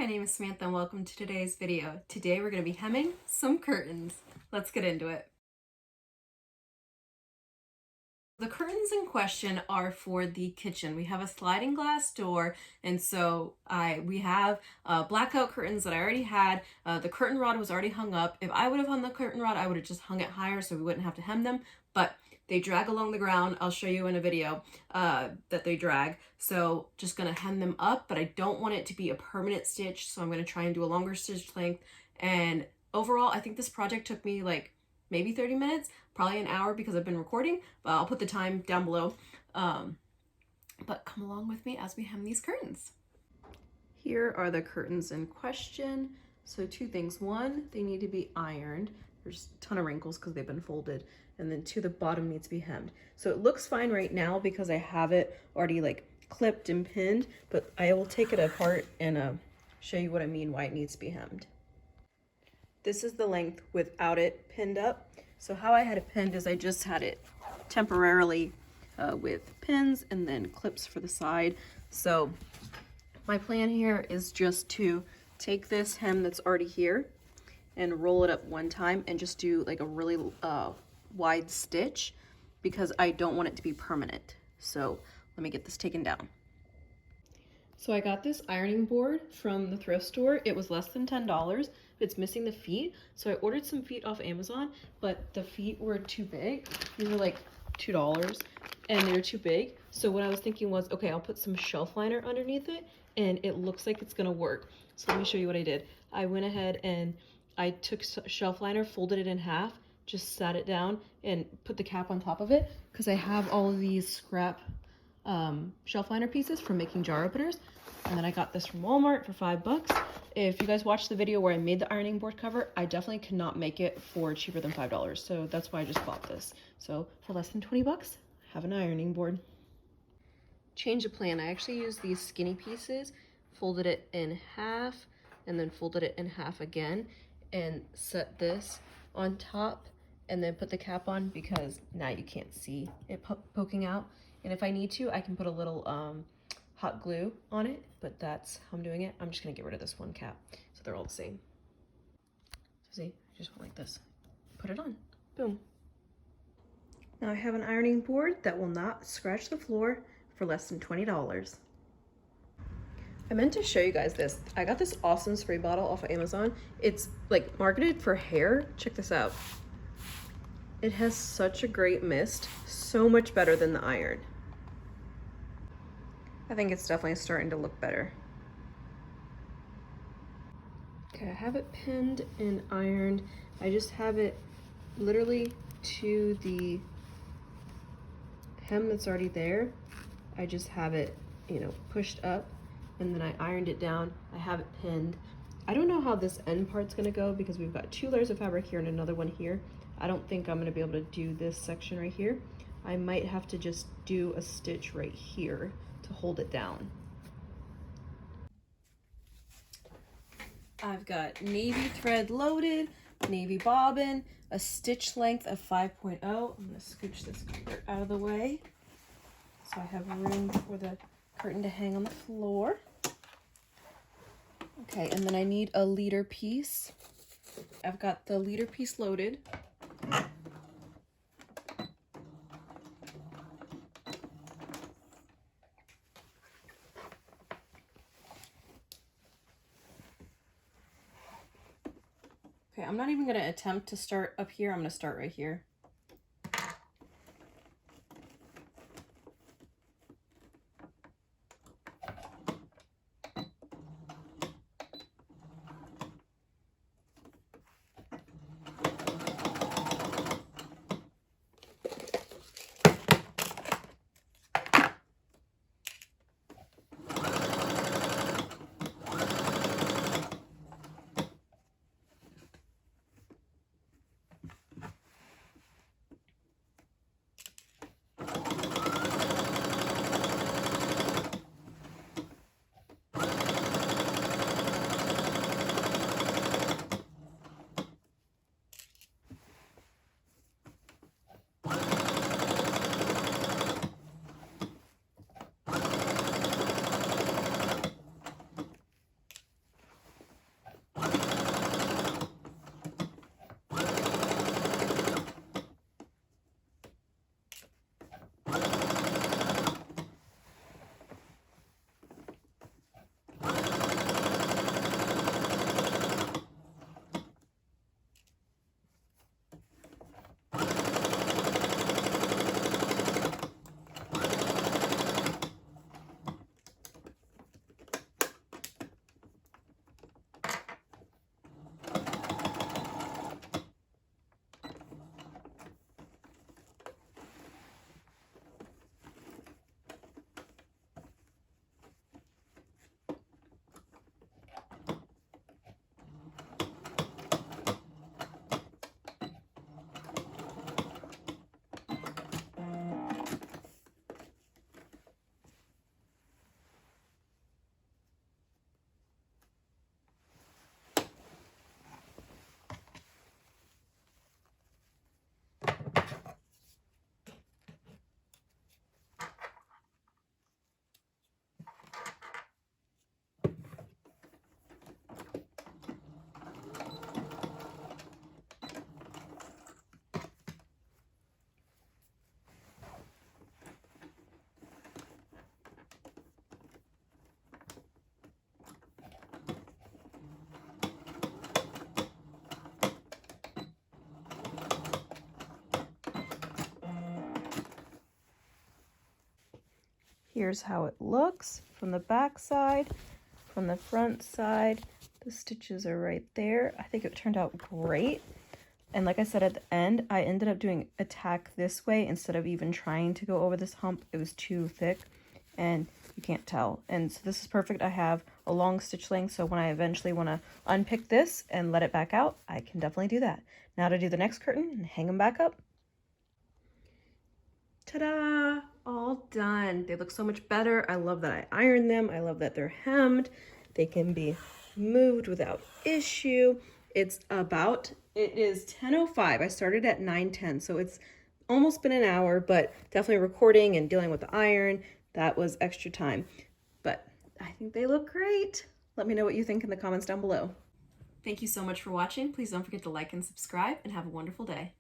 my name is Samantha and welcome to today's video. Today we're going to be hemming some curtains. Let's get into it. The curtains in question are for the kitchen. We have a sliding glass door, and so we have blackout curtains that I already had. The curtain rod was already hung up. If I would have hung the curtain rod, I would have just hung it higher so we wouldn't have to hem them, but they drag along the ground. I'll show you in a video that they drag. So just gonna hem them up, but I don't want it to be a permanent stitch, so I'm gonna try and do a longer stitch length. And overall, I think this project took me like maybe 30 minutes, probably an hour because I've been recording, but I'll put the time down below. But come along with me as we hem these curtains. Here are the curtains in question. So two things. One, they need to be ironed. There's a ton of wrinkles because they've been folded. And then two, the bottom needs to be hemmed. So it looks fine right now because I have it already like clipped and pinned, but I will take it apart and show you what I mean, why it needs to be hemmed. This is the length without it pinned up. So how I had it pinned is I just had it temporarily with pins and then clips for the side. So my plan here is just to take this hem that's already here and roll it up one time and just do like a really wide stitch because I don't want it to be permanent. So let me get this taken down. So I got this ironing board from the thrift store. It was less than $10. It's missing the feet. So I ordered some feet off Amazon, but the feet were too big. These were like $2 and they were too big. So what I was thinking was, okay, I'll put some shelf liner underneath it and it looks like it's gonna work. So let me show you what I did. I went ahead and I took shelf liner, folded it in half, just sat it down and put the cap on top of it because I have all of these scrap shelf liner pieces from making jar openers. And then I got this from Walmart for $5. If you guys watched the video where I made the ironing board cover, I definitely could not make it for cheaper than $5. So that's why I just bought this. So for less than 20 bucks, have an ironing board. Change of plan. I actually used these skinny pieces, folded it in half, and then folded it in half again, and set this on top, and then put the cap on because now you can't see it poking out. And if I need to, I can put a little hot glue on it, but that's how I'm doing it. I'm just gonna get rid of this one cap so they're all the same. So see, I just went like this. Put it on, boom. Now I have an ironing board that will not scratch the floor for less than $20. I meant to show you guys this. I got this awesome spray bottle off of Amazon. It's like marketed for hair. Check this out. It has such a great mist, so much better than the iron. I think it's definitely starting to look better. Okay, I have it pinned and ironed. I just have it literally to the hem that's already there. I just have it, you know, pushed up, and then I ironed it down. I have it pinned. I don't know how this end part's gonna go because we've got 2 layers of fabric here and another one here. I don't think I'm gonna be able to do this section right here. I might have to just do a stitch right here to hold it down. I've got navy thread loaded, navy bobbin, a stitch length of 5.0. I'm gonna scooch this out of the way so I have room for the curtain to hang on the floor. Okay, and then I need a leader piece. I've got the leader piece loaded. Okay, I'm not even gonna attempt to start up here. I'm gonna start right here. Here's how it looks from the back side, from the front side. The stitches are right there. I think it turned out great. And like I said at the end, I ended up doing a tack this way instead of even trying to go over this hump. It was too thick and you can't tell. And so this is perfect. I have a long stitch length, so when I eventually want to unpick this and let it back out, I can definitely do that. Now to do the next curtain and hang them back up. Ta-da! All done. They look so much better. I love that I ironed them. I love that they're hemmed. They can be moved without issue. It is 10:05. I started at 9:10, so it's almost been an hour, but definitely recording and dealing with the iron, that was extra time. But I think they look great. Let me know what you think in the comments down below. Thank you so much for watching. Please don't forget to like and subscribe, and have a wonderful day.